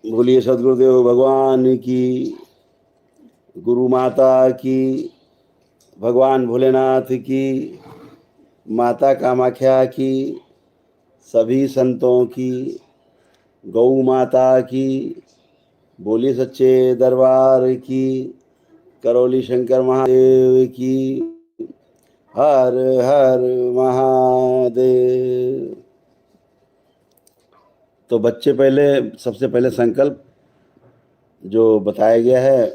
बोलिए सदगुरुदेव भगवान की, गुरु माता की, भगवान भोलेनाथ की, माता कामाख्या की, सभी संतों की, गौ माता की, बोलिए सच्चे दरबार की, करौली शंकर महादेव की, हर हर महादेव। तो बच्चे पहले, सबसे पहले संकल्प जो बताया गया है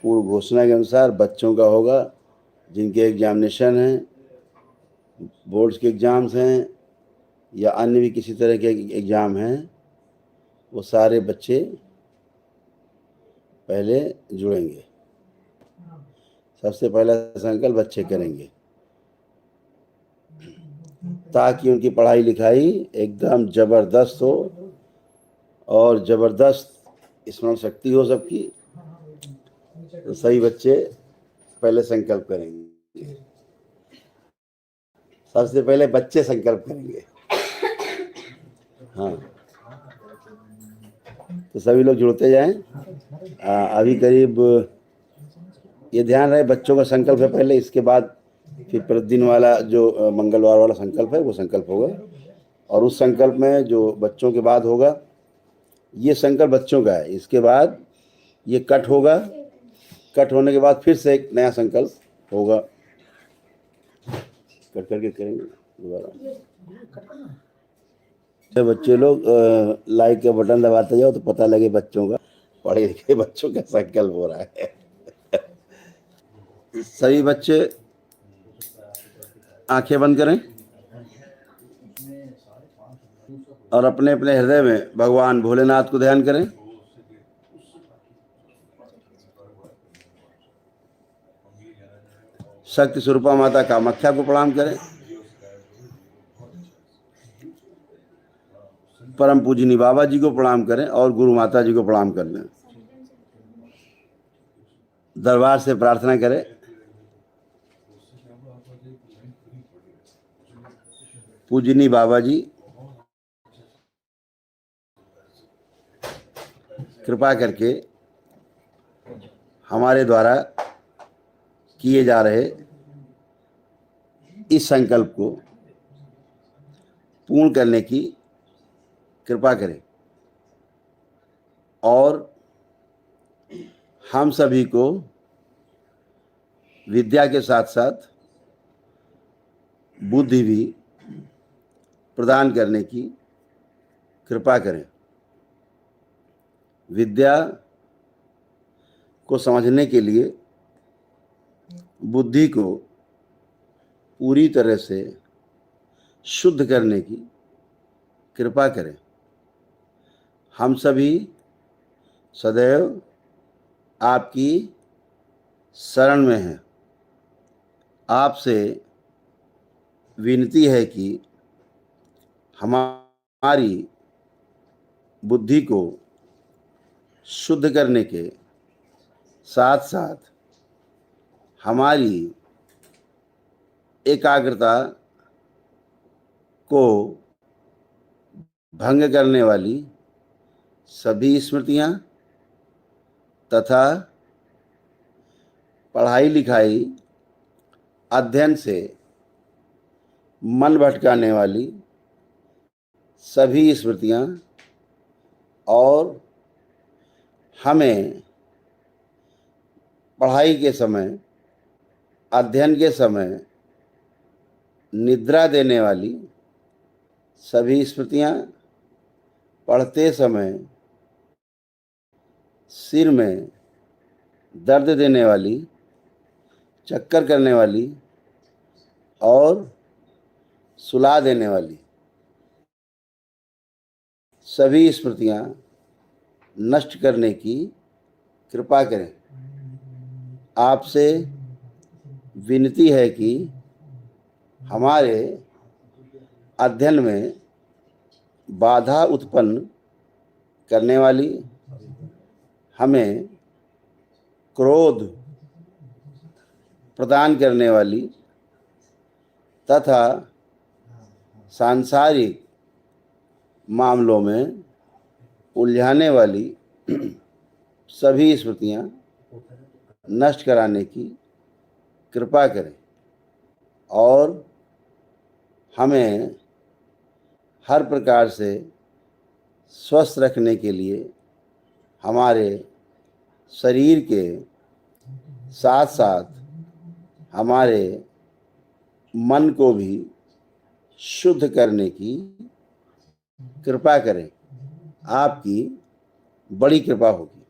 पूर्व घोषणा के अनुसार बच्चों का होगा जिनके एग्जामिनेशन हैं, बोर्ड्स के एग्ज़ाम्स हैं या अन्य भी किसी तरह के एग्ज़ाम हैं, वो सारे बच्चे पहले जुड़ेंगे। सबसे पहला संकल्प बच्चे करेंगे ताकि उनकी पढ़ाई लिखाई एकदम ज़बरदस्त हो और ज़बरदस्त स्मरण शक्ति हो सबकी। तो सही बच्चे पहले संकल्प करेंगे। सबसे पहले बच्चे संकल्प करेंगे। हाँ, तो सभी लोग जुड़ते जाएं। अभी करीब ये ध्यान रहे बच्चों का संकल्प है पहले, इसके बाद फिर प्रतिदिन वाला जो मंगलवार वाला संकल्प है वो संकल्प होगा। और उस संकल्प में जो बच्चों के बाद होगा, ये संकल्प बच्चों का है, इसके बाद ये कट होगा, कट होने के बाद फिर से एक नया संकल्प होगा। कट करके करेंगे दोबारा। तो बच्चे लोग लाइक का बटन दबाते जाओ तो पता लगे बच्चों का, पढ़े लिखे बच्चों का संकल्प हो रहा है। सभी बच्चे आंखें बंद करें और अपने अपने हृदय में भगवान भोलेनाथ को ध्यान करें। शक्ति स्वरूपा माता कामाख्या को प्रणाम करें। परम पूजनी बाबा जी को प्रणाम करें और गुरु माता जी को प्रणाम कर लें। दरबार से प्रार्थना करें, पूजनी बाबा जी कृपा करके हमारे द्वारा किए जा रहे इस संकल्प को पूर्ण करने की कृपा करें और हम सभी को विद्या के साथ साथ बुद्धि भी प्रदान करने की कृपा करें। विद्या को समझने के लिए बुद्धि को पूरी तरह से शुद्ध करने की कृपा करें। हम सभी सदैव आपकी शरण में हैं। आपसे विनती है कि हमारी बुद्धि को शुद्ध करने के साथ साथ हमारी एकाग्रता को भंग करने वाली सभी स्मृतियाँ तथा पढ़ाई लिखाई अध्ययन से मन भटकाने वाली सभी स्मृतियाँ और हमें पढ़ाई के समय, अध्ययन के समय निद्रा देने वाली सभी स्मृतियाँ, पढ़ते समय सिर में दर्द देने वाली, चक्कर करने वाली और सुला देने वाली सभी स्मृतियाँ नष्ट करने की कृपा करें। आपसे विनती है कि हमारे अध्ययन में बाधा उत्पन्न करने वाली, हमें क्रोध प्रदान करने वाली तथा सांसारिक मामलों में उलझाने वाली सभी स्मृतियां नष्ट कराने की कृपा करें और हमें हर प्रकार से स्वस्थ रखने के लिए हमारे शरीर के साथ साथ हमारे मन को भी शुद्ध करने की कृपा करें। आपकी बड़ी कृपा होगी।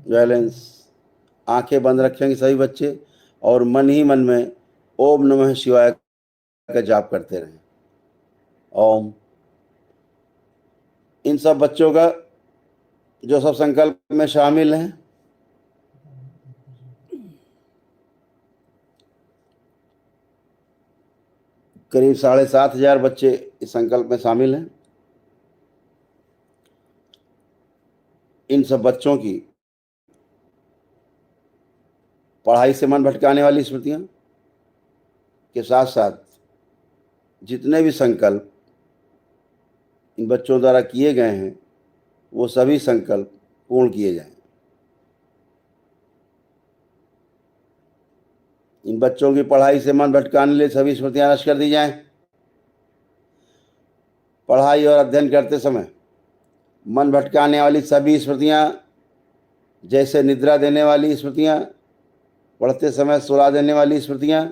बैलेंस। आंखें बंद रखेंगे सभी बच्चे और मन ही मन में ओम नमः शिवाय का जाप करते रहें। ओम। इन सब बच्चों का जो सब संकल्प में शामिल हैं, करीब 7,500 बच्चे इस संकल्प में शामिल हैं। इन सब बच्चों की पढ़ाई से मन भटकाने वाली स्मृतियां के साथ साथ जितने भी संकल्प इन बच्चों द्वारा किए गए हैं वो सभी संकल्प पूर्ण किए जाएं। इन बच्चों की पढ़ाई से मन भटकाने लिए सभी स्मृतियां नष्ट कर दी जाएं। पढ़ाई और अध्ययन करते समय मन भटकाने वाली सभी स्मृतियां, जैसे निद्रा देने वाली स्मृतियां, पढ़ते समय सुला देने वाली स्मृतियां,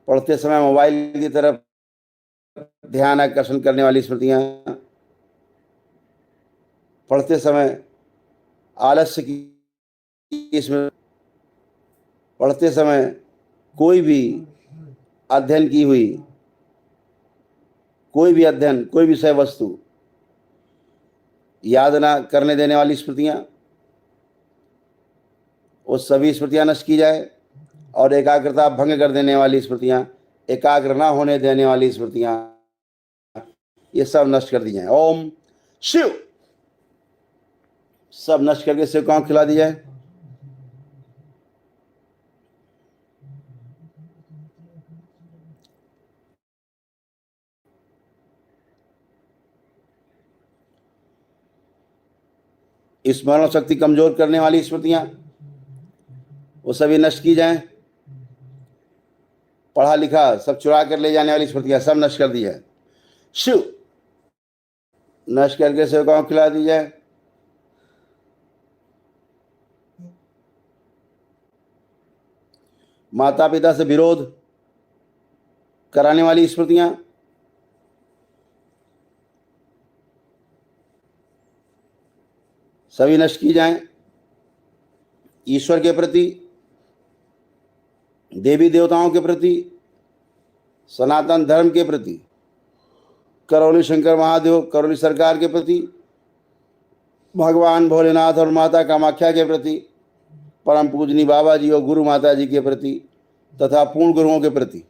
पढ़ते समय मोबाइल की तरफ ध्यान आकर्षण करने वाली स्मृतियां, पढ़ते समय आलस्य की स्मृति, पढ़ते समय कोई भी अध्ययन की हुई कोई भी अध्ययन, कोई विषय वस्तु याद ना करने देने वाली स्मृतियां, वो सभी स्मृतियां नष्ट की जाए और एकाग्रता भंग कर देने वाली स्मृतियां, एकाग्र ना होने देने वाली स्मृतियां, ये सब नष्ट कर दी जाए। ओम शिव। सब नष्ट करके शिव को खिला दी जाए। स्मरण शक्ति कमजोर करने वाली स्मृतियां वो सभी नष्ट की जाएं। पढ़ा लिखा सब चुरा कर ले जाने वाली स्मृतियां सब नष्ट कर दी जाए। शिव। नष्ट करके शिव को खिला दी जाए। माता पिता से विरोध कराने वाली स्मृतियां सभी नष्ट की जाएं। ईश्वर के प्रति, देवी देवताओं के प्रति, सनातन धर्म के प्रति, करौली शंकर महादेव करौली सरकार के प्रति, भगवान भोलेनाथ और माता कामाख्या के प्रति, परम पूजनी बाबा जी और गुरु माता जी के प्रति तथा पूर्ण गुरुओं के प्रति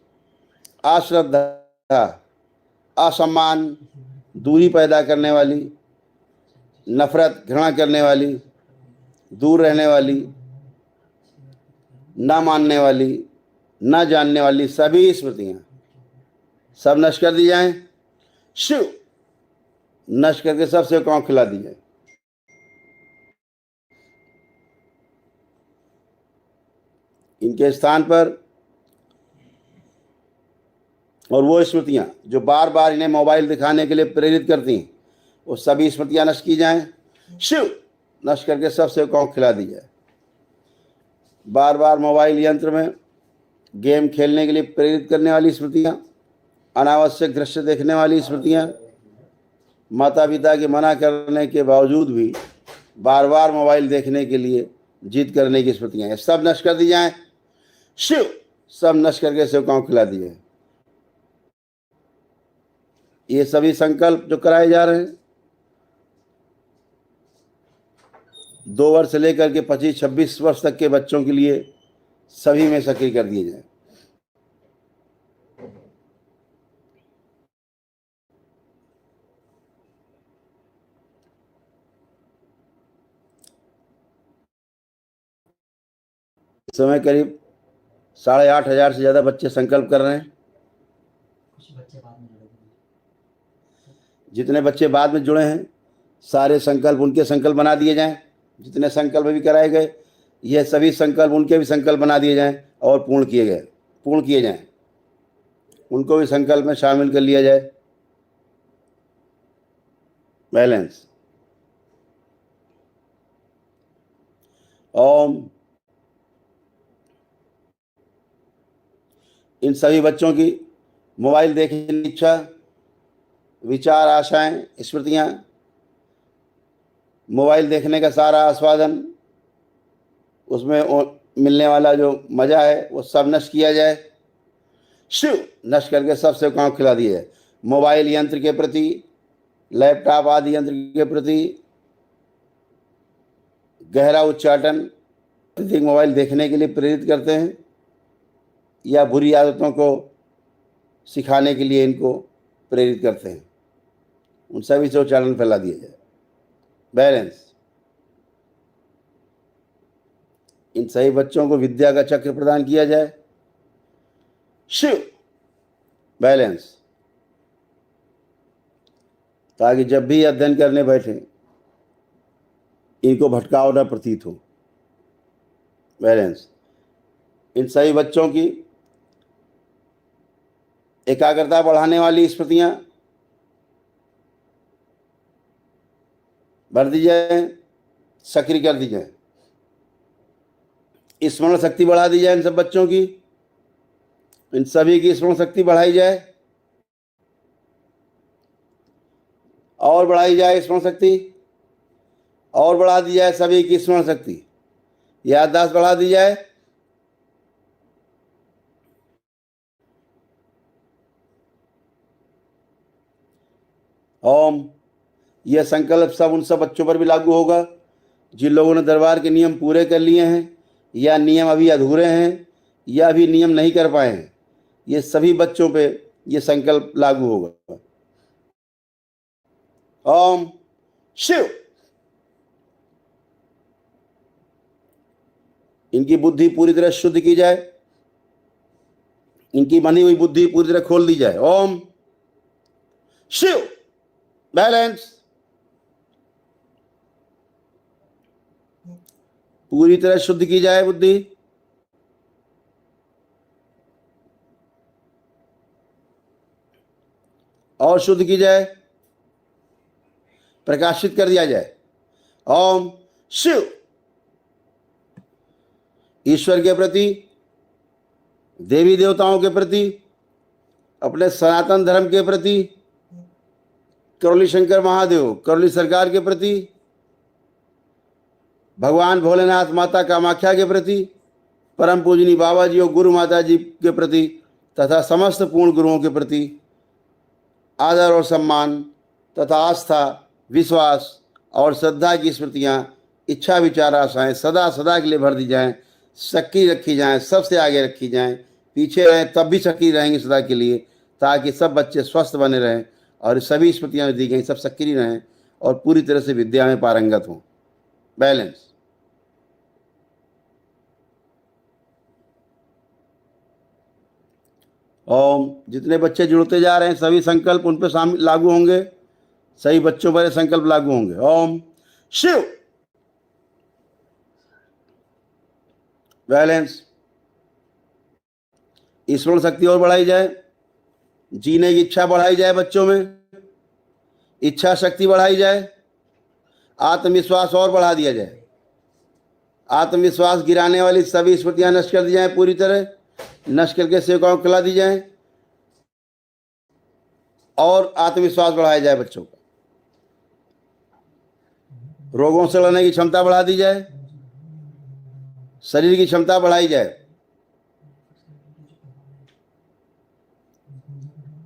अश्रद्धा, असम्मान, दूरी पैदा करने वाली, नफरत, घृणा करने वाली, दूर रहने वाली, न मानने वाली, न जानने वाली सभी स्मृतियां सब नष्ट कर दी जाएं। शिव। नष्ट करके सब सेवकाओं खिला दी जाए। इनके स्थान पर और वो स्मृतियां जो बार बार इन्हें मोबाइल दिखाने के लिए प्रेरित करती हैं वो सभी स्मृतियां नष्ट की जाएं। शिव। नष्ट करके सब सेवकाओं खिला दी जाए। बार बार मोबाइल यंत्र में गेम खेलने के लिए प्रेरित करने वाली स्मृतियां, अनावश्यक दृश्य देखने वाली स्मृतियां, माता पिता के मना करने के बावजूद भी बार बार मोबाइल देखने के लिए जिद करने की स्मृतियां सब नष्ट कर दी जाएं। शिव। सब नष्ट करके सेवकाओं खिला दिए। ये सभी संकल्प जो कराए जा रहे हैं 2 वर्ष से लेकर के 25-26 वर्ष तक के बच्चों के लिए सभी में सक्रिय कर दिए जाए। इस समय करीब 8,500 से ज्यादा बच्चे संकल्प कर रहे हैं। जितने बच्चे बाद में जुड़े हैं सारे संकल्प उनके संकल्प बना दिए जाएं। जितने संकल्प भी कराए गए ये सभी संकल्प उनके भी संकल्प बना दिए जाएं और पूर्ण किए जाएं। उनको भी संकल्प में शामिल कर लिया जाए। बैलेंस। ओम। इन सभी बच्चों की मोबाइल देखने की इच्छा, विचार, आशाएं, स्मृतियां, मोबाइल देखने का सारा आस्वादन, उसमें मिलने वाला जो मजा है वो सब नष्ट किया जाए। शिव नष्ट करके सबसे काम खिला दिया जाए। मोबाइल यंत्र के प्रति, लैपटॉप आदि यंत्र के प्रति गहरा उच्चाटन अत्यधिक मोबाइल देखने के लिए प्रेरित करते हैं या बुरी आदतों को सिखाने के लिए इनको प्रेरित करते हैं, उन सभी से उच्चारण फैला दिया जाए। बैलेंस। इन सही बच्चों को विद्या का चक्र प्रदान किया जाए। शिव। बैलेंस। ताकि जब भी अध्ययन करने बैठे इनको भटकाव न प्रतीत हो। बैलेंस। इन सभी बच्चों की एकाग्रता बढ़ाने वाली स्मृतियां भर दी जाए, सक्रिय कर दी जाए, स्मरण शक्ति बढ़ा दी जाए। इन सब बच्चों की, इन सभी की स्मरण शक्ति बढ़ाई जाए और बढ़ाई जाए स्मरण शक्ति और बढ़ा दी जाए। सभी की स्मरण शक्ति, याददाश्त बढ़ा दी जाए। ओम। यह संकल्प सब उन सब बच्चों पर भी लागू होगा जिन लोगों ने दरबार के नियम पूरे कर लिए हैं या नियम अभी अधूरे हैं या अभी नियम नहीं कर पाए हैं। ये सभी बच्चों पे ये संकल्प लागू होगा। ओम। शिव। इनकी बुद्धि पूरी तरह शुद्ध की जाए, इनकी बनी हुई बुद्धि पूरी तरह खोल दी जाए। ओम। शिव। बैलेंस। पूरी तरह शुद्ध की जाए बुद्धि, और शुद्ध की जाए, प्रकाशित कर दिया जाए। ओम। शिव। ईश्वर के प्रति, देवी देवताओं के प्रति, अपने सनातन धर्म के प्रति, करौली शंकर महादेव, करौली सरकार के प्रति, भगवान भोलेनाथ, माता कामाख्या के प्रति, परम पूजनी बाबा जी और गुरु माता जी के प्रति तथा समस्त पूर्ण गुरुओं के प्रति आदर और सम्मान तथा आस्था, विश्वास और श्रद्धा की स्मृतियाँ, इच्छा, विचार, आशाएँ सदा सदा के लिए भर दी जाएं, सक्रिय रखी जाएं, सबसे आगे रखी जाएं। पीछे रहें तब भी सक्रिय रहेंगे सदा के लिए, ताकि सब बच्चे स्वस्थ बने रहें और सभी स्मृतियाँ दी गई सब सक्रिय रहें और पूरी तरह से विद्या में पारंगत हों। बैलेंस। ओम। जितने बच्चे जुड़ते जा रहे हैं सभी संकल्प उन पर शामिल लागू होंगे, सही बच्चों पर संकल्प लागू होंगे। ओम। शिव। बैलेंस। स्मरण शक्ति और बढ़ाई जाए, जीने की इच्छा बढ़ाई जाए, बच्चों में इच्छा शक्ति बढ़ाई जाए, आत्मविश्वास और बढ़ा दिया जाए। आत्मविश्वास गिराने वाली सभी स्मृतियां नष्ट कर दी जाए, पूरी तरह नष्ट करके सेवकाओं को खिला दी जाए और आत्मविश्वास बढ़ाया जाए। बच्चों का रोगों से लड़ने की क्षमता बढ़ा दी जाए, शरीर की क्षमता बढ़ाई जाए।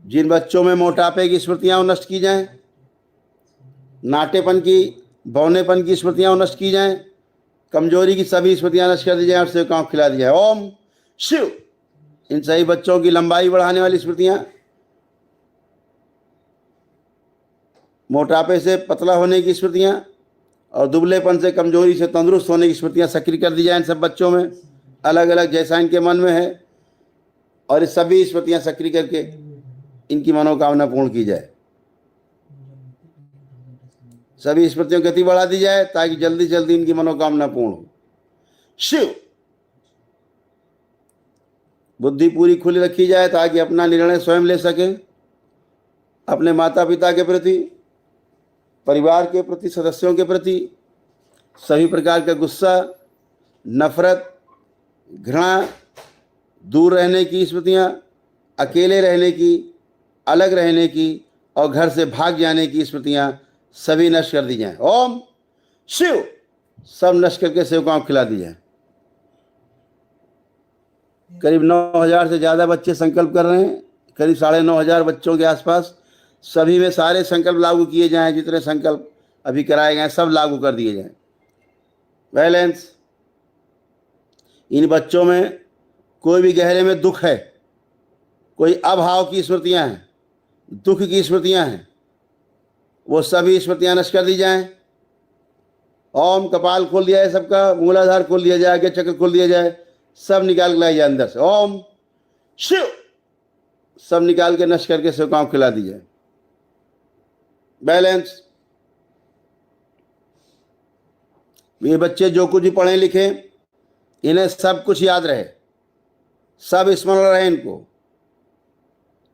जिन बच्चों में मोटापे की स्मृतियां नष्ट की जाएं, नाटेपन की, बौनेपन की स्मृतियां नष्ट की जाएं, कमजोरी की सभी स्मृतियां नष्ट कर दी जाए और सेवकाओं को खिला दी जाए। ओम। शिव। इन सही बच्चों की लंबाई बढ़ाने वाली स्मृतियां, मोटापे से पतला होने की स्मृतियां और दुबलेपन से, कमजोरी से तंदुरुस्त होने की स्मृतियां सक्रिय कर दी जाए इन सब बच्चों में, अलग अलग जैसा इनके मन में है, और ये सभी स्मृतियां सक्रिय करके इनकी मनोकामना पूर्ण की जाए। सभी स्मृतियों की गति बढ़ा दी जाए ताकि जल्दी जल्दी इनकी मनोकामना पूर्ण हो। शिव, बुद्धि पूरी खुली रखी जाए ताकि अपना निर्णय स्वयं ले सके, अपने माता पिता के प्रति, परिवार के प्रति, सदस्यों के प्रति सभी प्रकार का गुस्सा, नफरत, घृणा, दूर रहने की स्मृतियाँ, अकेले रहने की, अलग रहने की और घर से भाग जाने की स्मृतियाँ सभी नष्ट कर दी जाएं। ओम शिव, सब नष्ट करके सेवकाओं को खिला दी जाए। करीब 9,000 से ज़्यादा बच्चे संकल्प कर रहे हैं, करीब 9,500 बच्चों के आसपास। सभी में सारे संकल्प लागू किए जाएं, जितने संकल्प अभी कराए गए सब लागू कर दिए जाएं। बैलेंस, इन बच्चों में कोई भी गहरे में दुख है, कोई अभाव की स्मृतियां हैं, दुख की स्मृतियां हैं, वो सभी स्मृतियां नष्ट कर दी जाएं। ओम, कपाल खोल दिया है सबका, मूलाधार खोल दिया जाए, चक्र खोल दिया जाए, सब निकाल के लाया जाए अंदर से। ओम शिव, सब निकाल के नष्ट करके सेवकाओं को खिला दी जाए। बैलेंस, ये बच्चे जो कुछ भी पढ़े लिखे इन्हें सब कुछ याद रहे, सब स्मरण रहे इनको।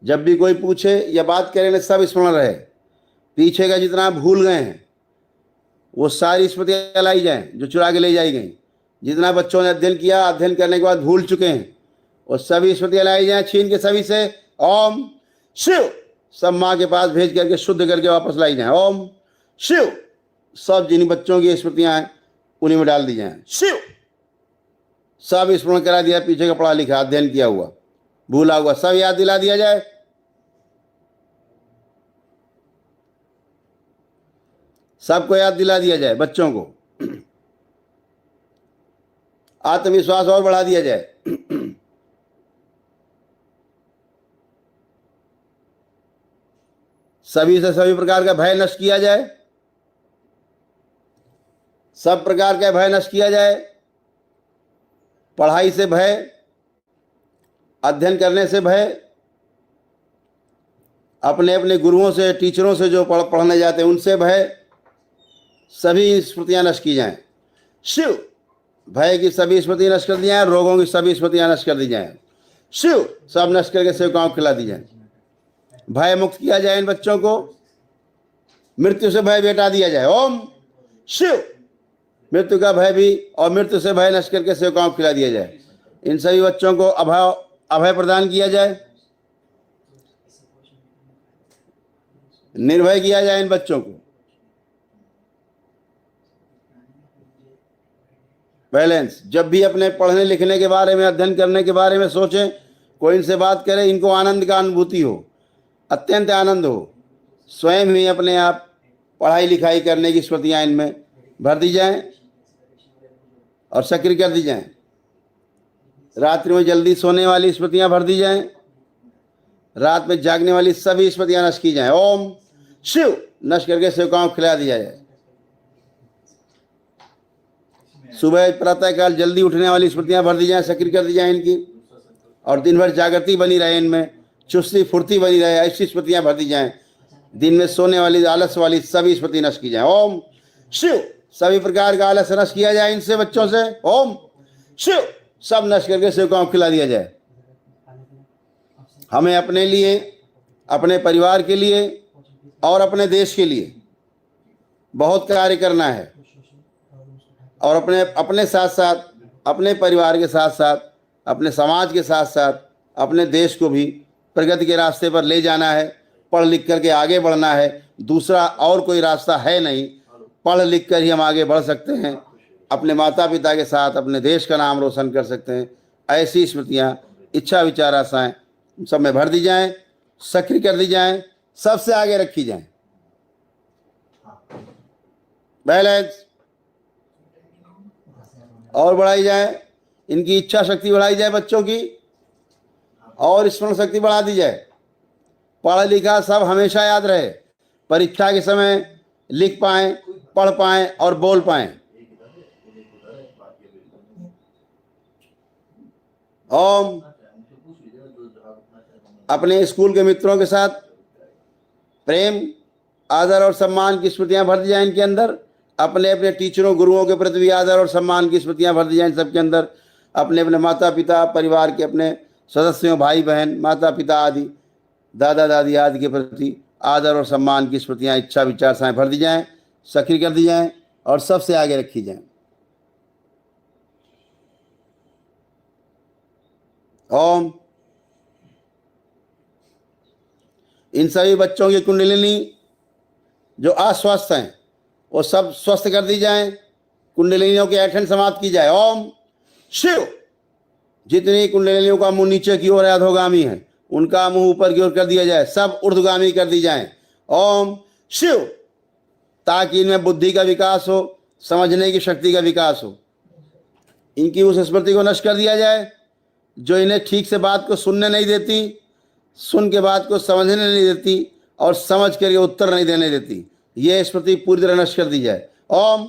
जब भी कोई पूछे या बात करे इन्हें सब स्मरण रहे। पीछे का जितना भूल गए हैं वो सारी स्मृतियाँ लाई जाएं जो चुरा के ले जाई गई। जितना बच्चों ने अध्ययन किया, अध्ययन करने के बाद भूल चुके हैं, वो सभी स्मृतियाँ लाई जाएं छीन के सभी से। ओम शिव, सब माँ के पास भेज करके शुद्ध करके वापस लाई जाएं। ओम शिव, सब जिन बच्चों की स्मृतियाँ हैं उन्हीं में डाल दी जाएं। शिव, सब स्मरण करा दिया, पीछे का पढ़ा लिखा अध्ययन किया हुआ, भूला हुआ सब याद दिला दिया जाए। सबको याद दिला दिया जाए, बच्चों को आत्मविश्वास और बढ़ा दिया जाए। सभी से सभी प्रकार का भय नष्ट किया जाए, सब प्रकार का भय नष्ट किया जाए। पढ़ाई से भय, अध्ययन करने से भय, अपने अपने गुरुओं से, टीचरों से जो पढ़ने जाते हैं उनसे भय, सभी स्मृतियां नष्ट की जाएं। शिव, भय की सभी स्मृति नष्ट कर दी जाए, रोगों की सभी स्मृतियां नष्ट कर दी जाएं। शिव, सब नष्ट करके सेवकाओं को खिला दी जाए। भय मुक्त किया जाए इन बच्चों को, मृत्यु से भय बेटा दिया जाए। ओम शिव, मृत्यु का भय भी और मृत्यु से भय नष्ट करके सेवकाओं को खिला दिया जाए। इन सभी बच्चों को अभय प्रदान किया जाए, निर्भय किया जाए इन बच्चों को। बैलेंस, जब भी अपने पढ़ने लिखने के बारे में, अध्ययन करने के बारे में सोचें, कोई इनसे बात करे, इनको आनंद का अनुभूति हो, अत्यंत आनंद हो। स्वयं ही अपने आप पढ़ाई लिखाई करने की स्मृतियाँ इनमें भर दी जाएं और सक्रिय कर दी जाएं। रात्रि में जल्दी सोने वाली स्मृतियाँ भर दी जाएं, रात में जागने वाली सभी स्मृतियाँ नष्ट की जाएं। ओम शिव, नष्ट करके सेवकाओं को खिला दिया जाए। सुबह प्रातःकाल जल्दी उठने वाली स्मृतियाँ भर दी जाएं, सक्रिय कर दी जाएं इनकी, और दिन भर जागृति बनी रहे, इनमें चुस्ती फुर्ती बनी रहे, ऐसी स्मृतियाँ भर दी जाएं। दिन में सोने वाली, आलस वाली सभी स्मृति नष्ट की जाए। ओम शिव, सभी प्रकार का आलस नष्ट किया जाए इनसे, बच्चों से। ओम शिव, सब नष्ट करके सेवकाओं को खिला दिया जाए। हमें अपने लिए, अपने परिवार के लिए और अपने देश के लिए बहुत कार्य करना है, और अपने साथ साथ, अपने परिवार के साथ साथ, अपने समाज के साथ साथ अपने देश को भी प्रगति के रास्ते पर ले जाना है। पढ़ लिख करके आगे बढ़ना है, दूसरा और कोई रास्ता है नहीं। पढ़ लिख कर ही हम आगे बढ़ सकते हैं, अपने माता पिता के साथ अपने देश का नाम रोशन कर सकते हैं। ऐसी स्मृतियाँ, इच्छा, विचार, आशाएं सब में भर दी जाएं, सक्रिय कर दी जाएं, सबसे आगे रखी जाएं। बैलेंस और बढ़ाई जाए, इनकी इच्छा शक्ति बढ़ाई जाए बच्चों की, और स्मरण शक्ति बढ़ा दी जाए। पढ़ा लिखा सब हमेशा याद रहे, परीक्षा के समय लिख पाएं, पढ़ पाएं और बोल पाएं। ओम, अपने स्कूल के मित्रों के साथ प्रेम, आदर और सम्मान की स्मृतियां भर दी जाए इनके अंदर। अपने अपने टीचरों गुरुओं के प्रति भी आदर और सम्मान की स्मृतियां भर दी जाए सबके अंदर। अपने अपने माता पिता, परिवार के अपने सदस्यों, भाई बहन, माता पिता आदि, दादा दादी आदि के प्रति आदर और सम्मान की स्मृतियां, इच्छा विचार भर दी जाएं, सक्रिय कर दी जाएं और सबसे आगे रखी जाएं। ओम। इन सभी बच्चों की कुंडलिनी जो अस्वस्थ हैं वो सब स्वस्थ कर दी जाएं, कुंडलिनियों के ऐठन समाप्त की जाए। ओम शिव। जितनी कुंडलिनियों का मुंह नीचे की ओर अधोगामी है उनका मुंह ऊपर की ओर कर दिया जाए, सब ऊर्ध्वगामी कर दी जाए। ओम शिव। ताकि इनमें बुद्धि का विकास हो, समझने की शक्ति का विकास हो। इनकी उस स्मृति को नष्ट कर दिया जाए जो इन्हें ठीक से बात को सुनने नहीं देती, सुन के बात को समझने नहीं देती और समझ कर ये उत्तर नहीं देने देती। ये स्मृति पूरी तरह नष्ट कर दी जाए। ओम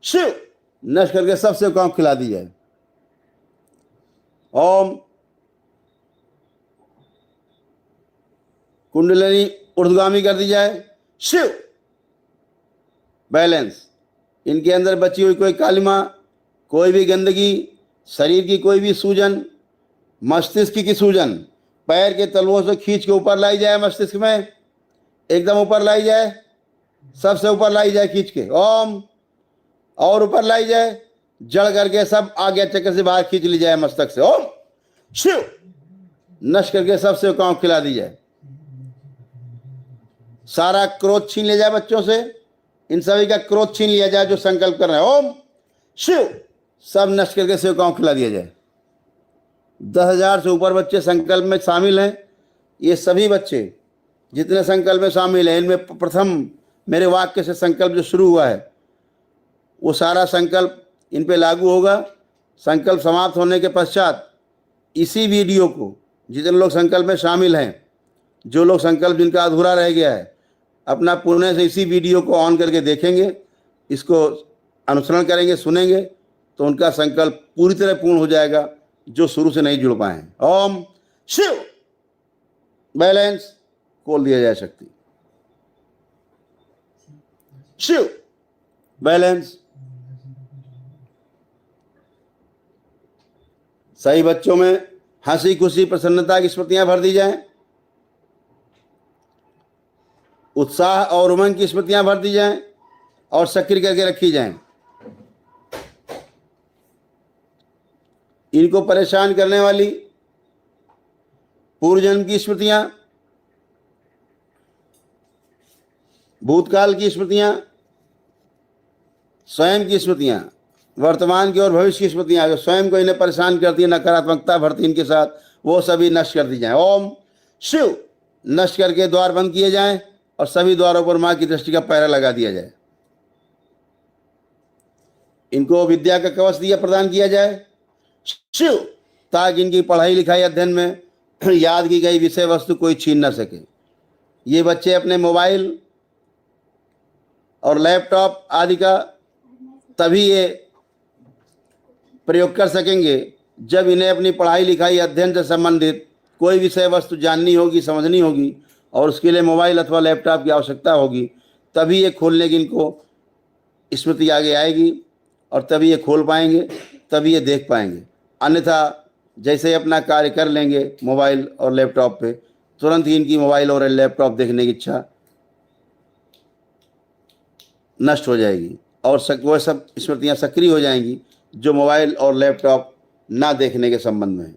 शिव। नष्ट करके सबसे कौन खिला दी जाए। ओम। कुंडलिनी ऊर्ध्वगामी कर दी जाए। शिव। बैलेंस। इनके अंदर बची हुई कोई कालिमा, कोई भी गंदगी, शरीर की कोई भी सूजन, मस्तिष्क की सूजन पैर के तलवों से खींच के ऊपर लाई जाए, मस्तिष्क में एकदम ऊपर लाई जाए, सबसे ऊपर लाई जाए खींच के। ओम। और ऊपर लाई जाए, जड़ करके सब आगे चक्कर से बाहर खींच ली जाए मस्तक से। ओम शिव। नष्ट करके सबसे काम खिला दी जाए। सारा क्रोध छीन लिया जाए बच्चों से, इन सभी का क्रोध छीन लिया जाए जो संकल्प कर रहे हैं। ओम शिव। सब नष्ट करके सेव काम खिला दिया जाए। 10,000 से ऊपर बच्चे संकल्प में शामिल हैं। ये सभी बच्चे जितने संकल्प में शामिल हैं, इनमें प्रथम मेरे वाक्य से संकल्प जो शुरू हुआ है वो सारा संकल्प इन पे लागू होगा। संकल्प समाप्त होने के पश्चात इसी वीडियो को जितने लोग संकल्प में शामिल हैं, जो लोग संकल्प जिनका अधूरा रह गया है, अपना पुण्य से इसी वीडियो को ऑन करके देखेंगे, इसको अनुसरण करेंगे, सुनेंगे, तो उनका संकल्प पूरी तरह पूर्ण हो जाएगा जो शुरू से नहीं जुड़ पाए हैं। ओम शिव। बैलेंस खोल दिया जाए शक्ति। शिव। बैलेंस। सही बच्चों में हंसी खुशी प्रसन्नता की स्मृतियां भर दी जाएं, उत्साह और उमंग की स्मृतियां भर दी जाएं और सक्रिय करके रखी जाएं। इनको परेशान करने वाली पूर्व जन्म की स्मृतियां, भूतकाल की स्मृतियां, स्वयं की स्मृतियां, वर्तमान की और भविष्य की स्मृतियां जो स्वयं को इन्हें परेशान करती है, नकारात्मकता भरती इनके साथ, वो सभी नष्ट कर दी जाएं। ओम शिव। नष्ट करके द्वार बंद किए जाएं और सभी द्वारों पर मां की दृष्टि का पहरा लगा दिया जाए। इनको विद्या का कवच दिया प्रदान किया जाए शिव, ताकि इनकी पढ़ाई लिखाई अध्ययन में याद की गई विषय वस्तु कोई छीन न सके। ये बच्चे अपने मोबाइल और लैपटॉप आदि का तभी ये प्रयोग कर सकेंगे जब इन्हें अपनी पढ़ाई लिखाई अध्ययन से संबंधित कोई विषय वस्तु जाननी होगी, समझनी होगी और उसके लिए मोबाइल अथवा लैपटॉप की आवश्यकता होगी। तभी ये खोलने की इनको स्मृति आगे आएगी और तभी ये खोल पाएंगे, तभी ये देख पाएंगे। अन्यथा जैसे ही अपना कार्य कर लेंगे मोबाइल और लैपटॉप पे, तुरंत ही इनकी मोबाइल और लैपटॉप देखने की इच्छा नष्ट हो जाएगी और वह सब स्मृतियाँ सक्रिय हो जाएंगी जो मोबाइल और लैपटॉप ना देखने के संबंध में है।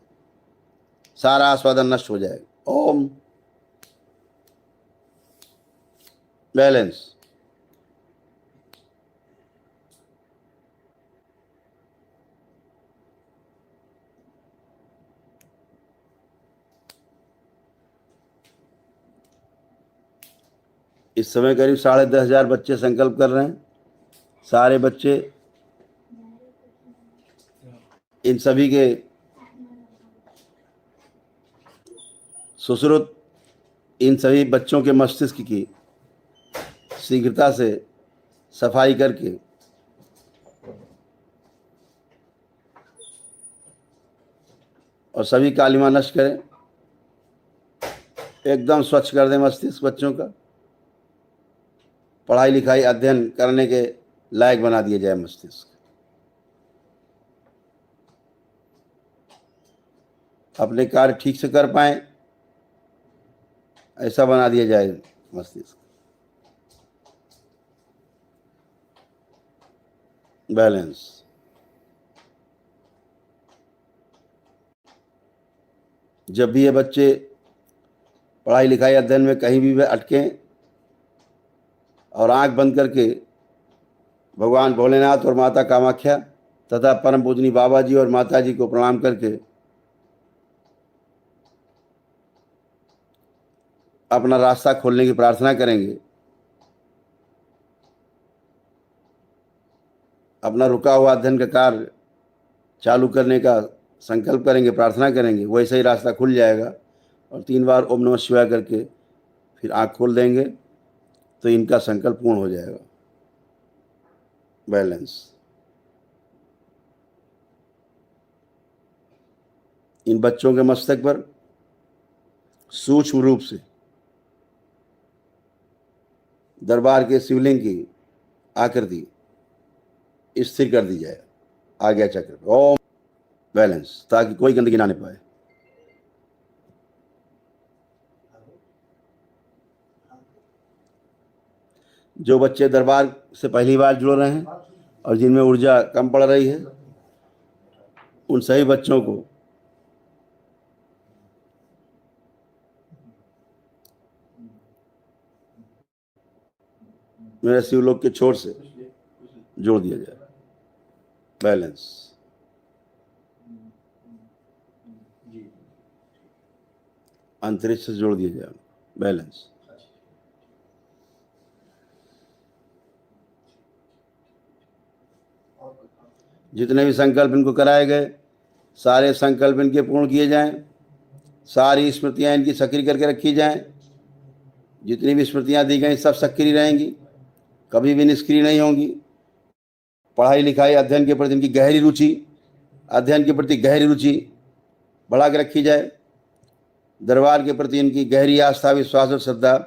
सारा आस्वादन नष्ट हो जाएगा। ओम। बैलेंस। इस समय करीब 10,500 बच्चे संकल्प कर रहे हैं। सारे बच्चे, इन सभी के सुश्रुत, इन सभी बच्चों के मस्तिष्क की शीघ्रता से सफाई करके और सभी कालिमा नष्ट करें, एकदम स्वच्छ कर दें मस्तिष्क बच्चों का। पढ़ाई लिखाई अध्ययन करने के लायक बना दिया जाए मस्तिष्क, अपने कार्य ठीक से कर पाए ऐसा बना दिया जाए मस्तिष्क। बैलेंस। जब भी ये बच्चे पढ़ाई लिखाई अध्ययन में कहीं भी वे अटकें और आंख बंद करके भगवान भोलेनाथ और माता कामाख्या तथा परम पूजनी बाबा जी और माता जी को प्रणाम करके अपना रास्ता खोलने की प्रार्थना करेंगे, अपना रुका हुआ अध्ययन का कार्य चालू करने का संकल्प करेंगे, प्रार्थना करेंगे, वैसे ही रास्ता खुल जाएगा। और 3 बार ओम नमः शिवाय करके फिर आँख खोल देंगे तो इनका संकल्प पूर्ण हो जाएगा। बैलेंस। इन बच्चों के मस्तक पर सूक्ष्म रूप से दरबार के शिवलिंग की आकृति स्थिर कर दी जाए आज्ञा चक्र। ओम। बैलेंस, ताकि कोई गंदगी ना आने पाए। जो बच्चे दरबार से पहली बार जुड़ रहे हैं और जिनमें ऊर्जा कम पड़ रही है, उन सभी बच्चों को मेरे शिवलोक के छोर से जोड़ दिया जाए। बैलेंस। अंतरिक्ष से जोड़ दिया जाए। बैलेंस। जितने भी संकल्प इनको कराए गए सारे संकल्प इनके पूर्ण किए जाएं, सारी स्मृतियां इनकी सक्रिय करके रखी जाएं। जितनी भी स्मृतियां दी गई सब सक्रिय रहेंगी, कभी भी निष्क्रिय नहीं होंगी। पढ़ाई लिखाई अध्ययन के प्रति इनकी गहरी रुचि, अध्ययन के प्रति गहरी रुचि बढ़ा के रखी जाए। दरबार के प्रति इनकी गहरी आस्था, विश्वास और श्रद्धा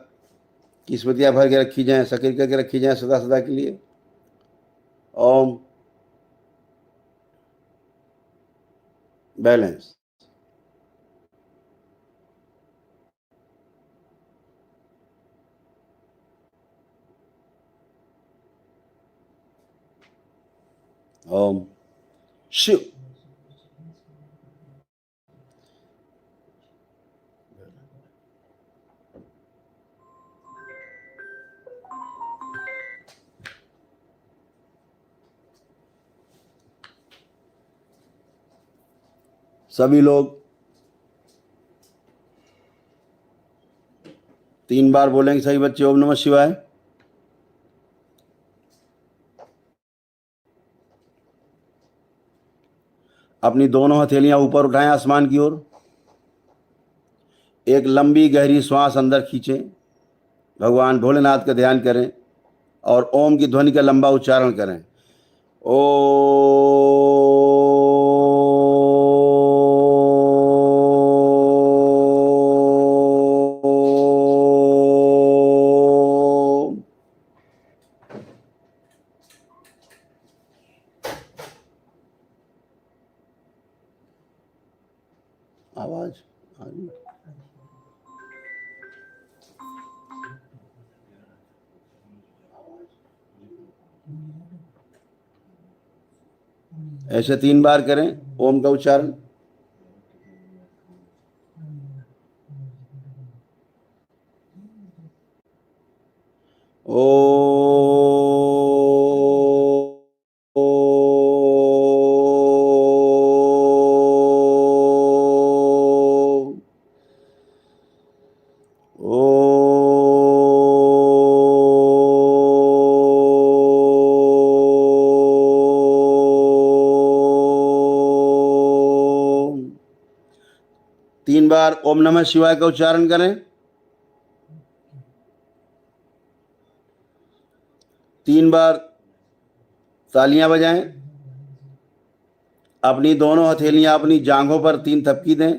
की स्मृतियां भर के रखी जाएं, सक्रिय करके रखी जाएं सदा सदा के लिए। ओम। बैलेंस। ओम शिव। सभी लोग 3 बार बोलेंगे सभी बच्चे ओम नमः शिवाय। अपनी दोनों हथेलियां ऊपर उठाएं आसमान की ओर। एक लंबी गहरी श्वास अंदर खींचें, भगवान भोलेनाथ का ध्यान करें और ओम की ध्वनि का लंबा उच्चारण करें। ओ आवाज आ रही है? ऐसे 3 बार करें ओम का उच्चारण। तीन बार ओम नमः शिवाय का उच्चारण करें। 3 बार तालियां बजाएं। अपनी दोनों हथेलियां अपनी जांघों पर 3 थपकी दें।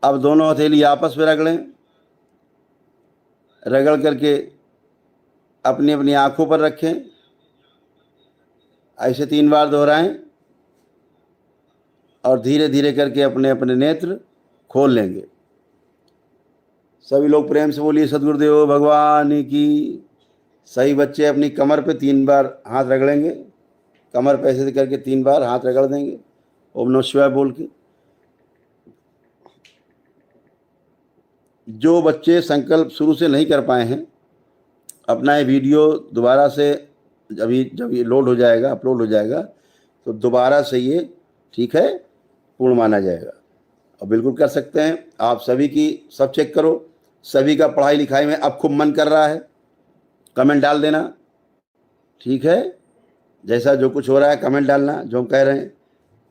अब दोनों हथेली आपस में रगड़ें। रगड़ करके अपनी अपनी आंखों पर रखें। ऐसे 3 बार दोहराएं और धीरे धीरे करके अपने अपने नेत्र खोल लेंगे। सभी लोग प्रेम से बोलिए सद्गुरुदेव भगवान की। सही बच्चे अपनी कमर पे 3 बार हाथ रगड़ेंगे, कमर पे ऐसे करके 3 बार हाथ रगड़ देंगे ओम नमः शिवाय बोल के। जो बच्चे संकल्प शुरू से नहीं कर पाए हैं, अपना ये वीडियो दोबारा से अभी जब ये लोड हो जाएगा, अपलोड हो जाएगा, तो दोबारा से ये ठीक है पूर्ण माना जाएगा। और बिल्कुल कर सकते हैं आप। सभी की सब चेक करो, सभी का पढ़ाई लिखाई में अब खूब मन कर रहा है, कमेंट डाल देना, ठीक है। जैसा जो कुछ हो रहा है कमेंट डालना, जो हम कह रहे हैं।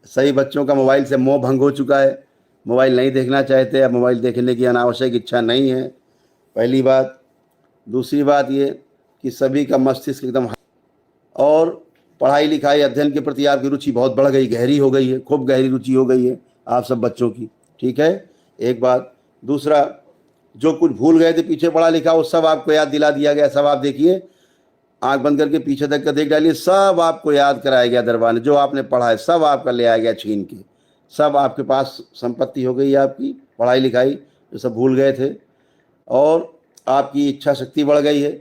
सही बच्चों का मोबाइल से मोह भंग हो चुका है, मोबाइल नहीं देखना चाहते, अब मोबाइल देखने की अनावश्यक इच्छा नहीं है, पहली बात। दूसरी बात ये कि सभी का मस्तिष्क एकदम, और पढ़ाई लिखाई अध्ययन के प्रति आपकी रुचि बहुत बढ़ गई, गहरी हो गई है, खूब गहरी रुचि हो गई है आप सब बच्चों की, ठीक है, एक बात। दूसरा, जो कुछ भूल गए थे पीछे पढ़ा लिखा वो सब आपको याद दिला दिया गया। सब आप देखिए, आंख बंद करके पीछे तक का देख डालिए, सब आपको याद कराया गया दरबार ने। जो आपने पढ़ा है सब आपका ले आया गया छीन के, सब आपके पास संपत्ति हो गई है आपकी, पढ़ाई लिखाई जो सब भूल गए थे। और आपकी इच्छा शक्ति बढ़ गई है,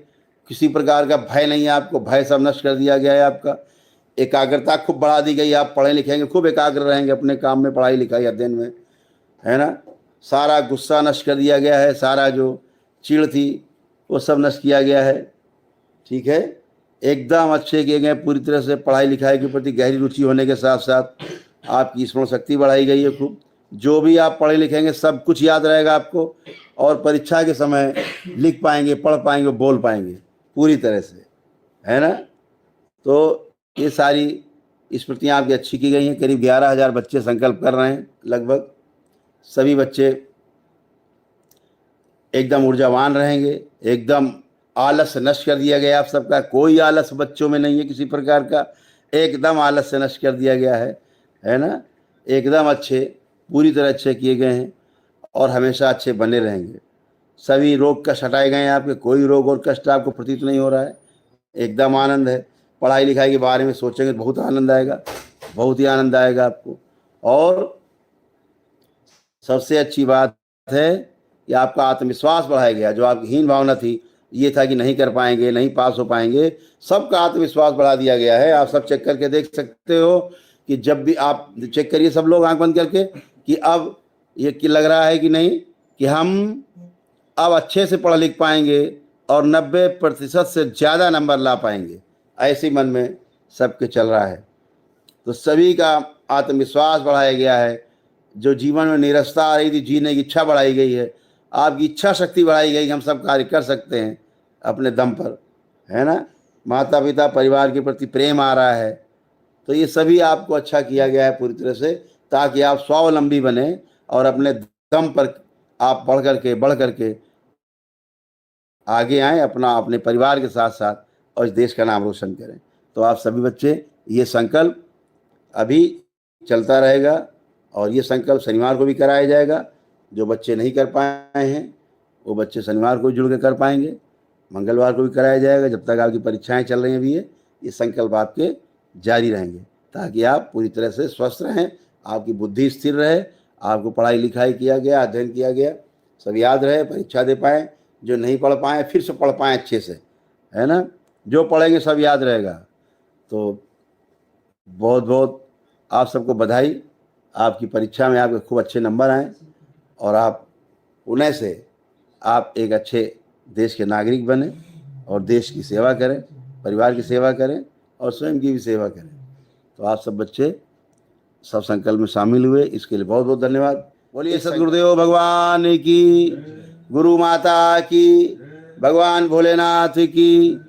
किसी प्रकार का भय नहीं है आपको, भय सब नष्ट कर दिया गया है आपका। एकाग्रता खूब बढ़ा दी गई, आप पढ़े लिखेंगे, खूब एकाग्र रहेंगे अपने काम में, पढ़ाई लिखाई अध्ययन में, है ना। सारा गुस्सा नष्ट कर दिया गया है, सारा जो चिढ़ थी वो सब नष्ट किया गया है, ठीक है। एकदम अच्छे किए गए, पूरी तरह से पढ़ाई लिखाई के प्रति गहरी रुचि होने के साथ साथ आपकी स्मरण शक्ति बढ़ाई गई है खूब। जो भी आप पढ़े लिखेंगे सब कुछ याद रहेगा आपको, और परीक्षा के समय लिख पाएंगे, पढ़ पाएंगे, बोल पाएंगे पूरी तरह से, है ना। तो ये सारी स्मृतियाँ आपकी अच्छी की गई हैं। करीब 11,000 बच्चे संकल्प कर रहे हैं लगभग। सभी बच्चे एकदम ऊर्जावान रहेंगे, एकदम आलस नष्ट कर दिया गया आप सबका, कोई आलस बच्चों में नहीं है किसी प्रकार का, एकदम आलस से नष्ट कर दिया गया है ना। एकदम अच्छे, पूरी तरह अच्छे किए गए हैं और हमेशा अच्छे बने रहेंगे। सभी रोग कष्ट हटाए गए हैं आपके, कोई रोग और कष्ट आपको प्रतीत नहीं हो रहा है, एकदम आनंद है। पढ़ाई लिखाई के बारे में सोचेंगे तो बहुत आनंद आएगा, बहुत ही आनंद आएगा आपको। और सबसे अच्छी बात है कि आपका आत्मविश्वास बढ़ाया गया। जो आपकी हीन भावना थी, ये था कि नहीं कर पाएंगे, नहीं पास हो पाएंगे, सबका आत्मविश्वास बढ़ा दिया गया है। आप सब चेक करके देख सकते हो कि जब भी आप चेक करिए सब लोग आंख बंद करके, कि अब ये कि लग रहा है कि नहीं कि हम अब अच्छे से पढ़ लिख पाएंगे और 90% से ज़्यादा नंबर ला पाएंगे, ऐसे मन में सबके चल रहा है। तो सभी का आत्मविश्वास बढ़ाया गया है। जो जीवन में निरस्ता आ रही थी, जीने की इच्छा बढ़ाई गई है, आपकी इच्छा शक्ति बढ़ाई गई, हम सब कार्य कर सकते हैं अपने दम पर, है ना। माता पिता परिवार के प्रति प्रेम आ रहा है। तो ये सभी आपको अच्छा किया गया है पूरी तरह से, ताकि आप स्वावलंबी बने और अपने दम पर आप बढ़ करके आगे आएँ, अपना अपने परिवार के साथ साथ, और इस देश का नाम रोशन करें। तो आप सभी बच्चे, ये संकल्प अभी चलता रहेगा और ये संकल्प शनिवार को भी कराया जाएगा। जो बच्चे नहीं कर पाए हैं वो बच्चे शनिवार को जुड़ के कर पाएंगे, मंगलवार को भी कराया जाएगा। जब तक आपकी परीक्षाएं चल रही हैं अभी ये संकल्प आपके जारी रहेंगे, ताकि आप पूरी तरह से स्वस्थ रहें, आपकी बुद्धि स्थिर रहे, आपको पढ़ाई लिखाई किया गया, अध्ययन किया गया सब याद रहे, परीक्षा दे पाएँ। जो नहीं पढ़ पाएँ फिर से पढ़ पाएँ अच्छे से, है ना। जो पढ़ेंगे सब याद रहेगा। तो बहुत बहुत आप सबको बधाई, आपकी परीक्षा में आपके खूब अच्छे नंबर आएँ और आप पुनः से आप एक अच्छे देश के नागरिक बने और देश की सेवा करें, परिवार की सेवा करें और स्वयं की भी सेवा करें। तो आप सब बच्चे सब संकल्प में शामिल हुए, इसके लिए बहुत बहुत धन्यवाद। बोलिए सद्गुरुदेव भगवान की, गुरु माता की, भगवान भोलेनाथ की,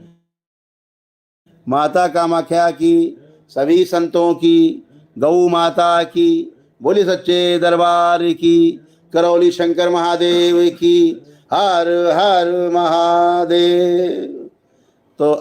माता कामाख्या की, सभी संतों की, गौ माता की, बोली सच्चे दरबार की, करौली शंकर महादेव की, हर हर महादेव। तो